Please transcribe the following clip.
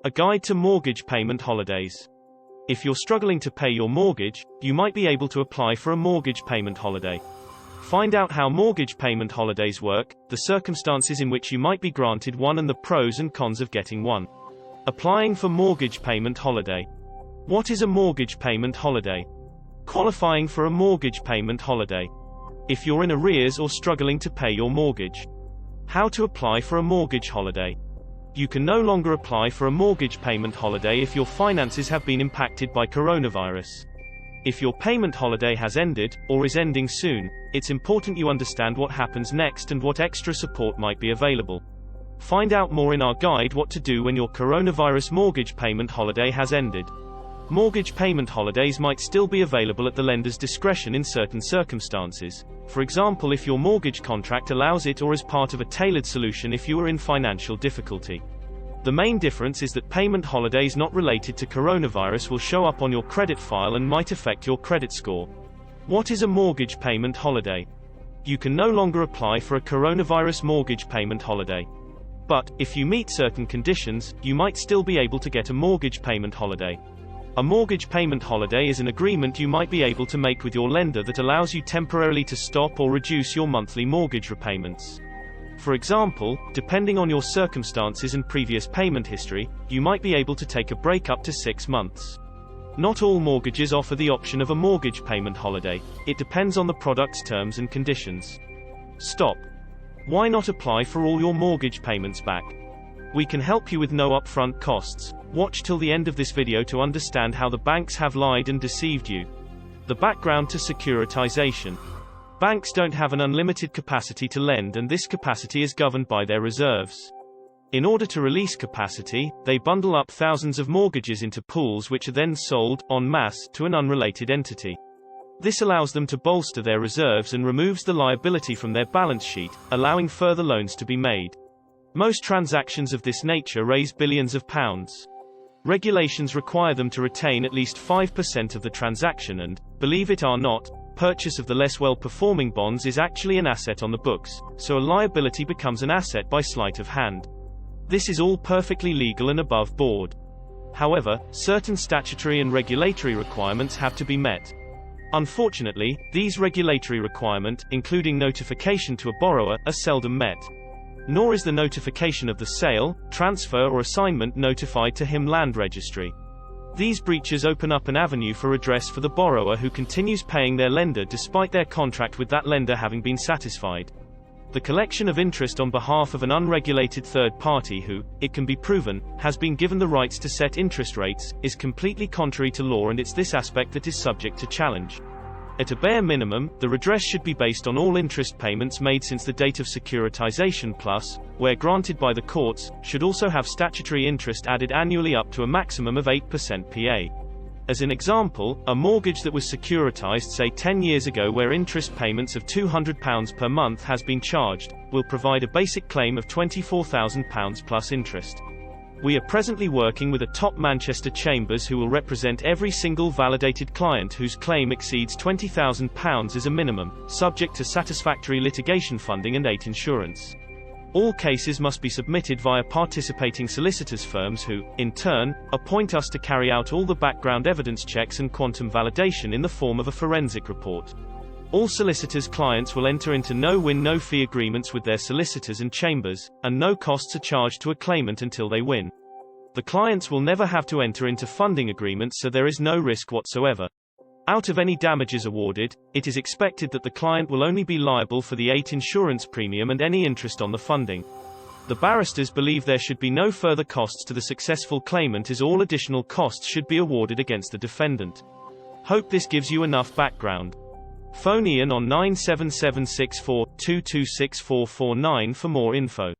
A guide to mortgage payment holidays. If you're struggling to pay your mortgage, you might be able to apply for a mortgage payment holiday. Find out how mortgage payment holidays work, the circumstances in which you might be granted one and the pros and cons of getting one. Applying for mortgage payment holiday. What is a mortgage payment holiday? Qualifying for a mortgage payment holiday. If you're in arrears or struggling to pay your mortgage. How to apply for a mortgage holiday. You can no longer apply for a mortgage payment holiday if your finances have been impacted by coronavirus. If your payment holiday has ended, or is ending soon, it's important you understand what happens next and what extra support might be available. Find out more in our guide what to do when your coronavirus mortgage payment holiday has ended. Mortgage payment holidays might still be available at the lender's discretion in certain circumstances. For example, if your mortgage contract allows it, or as part of a tailored solution if you are in financial difficulty. The main difference is that payment holidays not related to coronavirus will show up on your credit file and might affect your credit score. What is a mortgage payment holiday? You can no longer apply for a coronavirus mortgage payment holiday. But, if you meet certain conditions, you might still be able to get a mortgage payment holiday. A mortgage payment holiday is an agreement you might be able to make with your lender that allows you temporarily to stop or reduce your monthly mortgage repayments. For example, depending on your circumstances and previous payment history, you might be able to take a break up to 6 months. Not all mortgages offer the option of a mortgage payment holiday. It depends on the product's terms and conditions. Stop. Why not apply for all your mortgage payments back? We can help you with no upfront costs. Watch till the end of this video to understand how the banks have lied and deceived you. The background to securitization. Banks don't have an unlimited capacity to lend, and this capacity is governed by their reserves. In order to release capacity, they bundle up thousands of mortgages into pools which are then sold, en masse, to an unrelated entity. This allows them to bolster their reserves and removes the liability from their balance sheet, allowing further loans to be made. Most transactions of this nature raise billions of pounds. Regulations require them to retain at least 5% of the transaction, and, believe it or not, purchase of the less well-performing bonds is actually an asset on the books, so a liability becomes an asset by sleight of hand. This is all perfectly legal and above board. However, certain statutory and regulatory requirements have to be met. Unfortunately, these regulatory requirements, including notification to a borrower, are seldom met. Nor is the notification of the sale, transfer or assignment notified to HIM Land Registry. These breaches open up an avenue for redress for the borrower who continues paying their lender despite their contract with that lender having been satisfied. The collection of interest on behalf of an unregulated third party who, it can be proven, has been given the rights to set interest rates, is completely contrary to law, and it's this aspect that is subject to challenge. At a bare minimum, the redress should be based on all interest payments made since the date of securitization plus, where granted by the courts, should also have statutory interest added annually up to a maximum of 8% PA. As an example, a mortgage that was securitized say 10 years ago where interest payments of £200 per month has been charged, will provide a basic claim of £24,000 plus interest. We are presently working with a top Manchester Chambers who will represent every single validated client whose claim exceeds £20,000 as a minimum, subject to satisfactory litigation funding and 8 insurance. All cases must be submitted via participating solicitors firms who, in turn, appoint us to carry out all the background evidence checks and quantum validation in the form of a forensic report. All solicitors' clients will enter into no-win no-fee agreements with their solicitors and chambers, and no costs are charged to a claimant until they win. The clients will never have to enter into funding agreements, so there is no risk whatsoever. Out of any damages awarded, it is expected that the client will only be liable for the 8 insurance premium and any interest on the funding. The barristers believe there should be no further costs to the successful claimant, as all additional costs should be awarded against the defendant. Hope this gives you enough background. Phone Ian on 97764 226449 for more info.